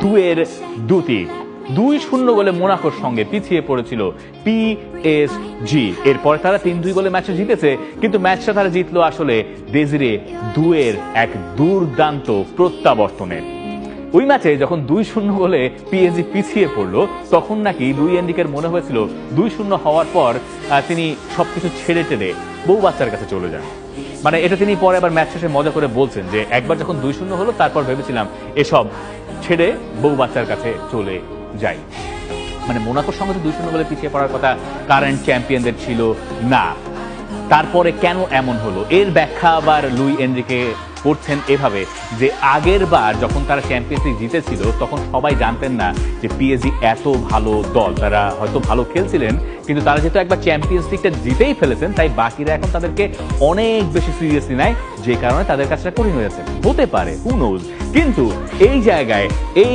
2-2 2-0 গোলে মোনাকোর সঙ্গে পিছিয়ে পড়েছিল পিএসজি। এরপরে তারা 3-2 গোলে ম্যাচে জিতেছে, কিন্তু ম্যাচটা তারা জিতলো আসলে ডেজিরে দুয়ের এক দুর্দান্ত প্রত্যাবর্তনে। ওই ম্যাচে যখন 2-0 গোলে পিএসজি পিছিয়ে পড়লো, তখন নাকি লুই এনরিকের মনে হয়েছিল 2-0 হওয়ার পর তিনি সবকিছু ছেড়ে টেড়ে বউ বাচ্চার কাছে চলে যান। মানে এটা তিনি পরে আবার ম্যাচ শেষে মজা করে বলছেন যে একবার যখন 2-0 হলো তারপর ভেবেছিলাম এসব ছেড়ে বউ বাচ্চার কাছে চলে যাই। মানে মোনাকোর সঙ্গে তো 2-0 গোলে পিছিয়ে পড়ার কথা কারেন্ট চ্যাম্পিয়নদের ছিল না। তারপরে কেন এমন হলো এর ব্যাখ্যা আবার লুই এনরিকে করছেন এভাবে যে আগের বার যখন তারা চ্যাম্পিয়ন্স লিগ জিতেছিল তখন সবাই জানতেন না যে পিএসজি এত ভালো দল। তারা হয়তো ভালো খেলছিলেন, কিন্তু তারা যেহেতু একবার চ্যাম্পিয়ন্স লিগটা জিতেই ফেলেছেন তাই বাকিরা এখন তাদেরকে অনেক বেশি সিরিয়াসলি নেয়, যে কারণে তাদের কাছে কঠিন হয়ে যাচ্ছে। হতে পারে, হু নোজ। কিন্তু এই জায়গায় এই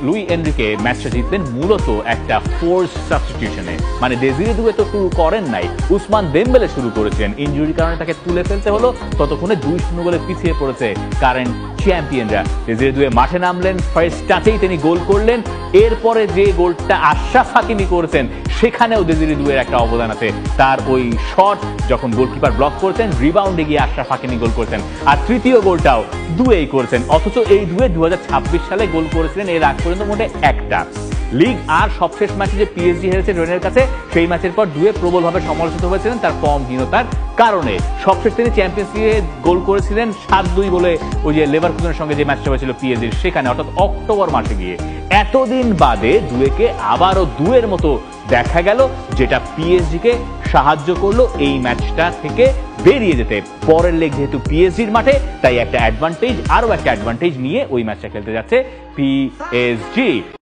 লুই এনরিকে ম্যাচটা জিতলেন মূলত একটা ফোর্স সাবস্টিটিউশনে। মানে ডেজিরে দুয়ে তো শুরু করেন নাই, উসমান দেমবেলে শুরু করেছেন। ইনজুরির কারণে তাকে তুলে ফেলতে হলো, ততক্ষণে 2-0 গোলে পিছিয়ে পড়েছে কারেন্ট চ্যাম্পিয়নরা। ডেজিরে দুয়ে মাঠে নামলেন, ফার্স্ট টাচেই তিনি গোল করলেন। এরপরে যে গোলটা আশরাফ হাকিমি করেছেন সেখানেও ডেজিরে দুয়ের একটা অবদান আছে। তার ওই শট যখন গোলকিপার ব্লক করেছেন, রিবাউন্ডে গিয়ে আশরাফ হাকিমি গোল করেছেন, আর তৃতীয় গোলটাও দুয়েই করেছেন। অথচ এই দুয়ে 2026 সালে গোল করেছিলেন এর আগ পর্যন্ত মোটে একটা। লিগ আর সবশেষ ম্যাচে যে পিএসজি হেরেছে রেনের কাছে, সেই ম্যাচের পর দুয়ে প্রবলভাবে সমালোচিত হয়েছিলেন তার ফর্মহীনতার কারণে। সবশেষ তিনি চ্যাম্পিয়ন্স লিগে গোল করেছিলেন 7-2 বলে ওই যে লেভারকুসেনের সঙ্গে যে ম্যাচটা হয়েছিল পিএসজির সেখানে, অর্থাৎ অক্টোবর মাসে গিয়ে। এতদিন বাদে দুয়েকে আবারও দুয়ের মতো দেখা গেল, যেটা পিএসজিকে সাহায্য করলো এই ম্যাচটা থেকে বেরিয়ে যেতে। পরের লেগ যেহেতু পিএসজির মাঠে, তাই একটা অ্যাডভান্টেজ, আরো একটা অ্যাডভান্টেজ নিয়ে ওই ম্যাচটা খেলতে যাচ্ছে পিএসজি।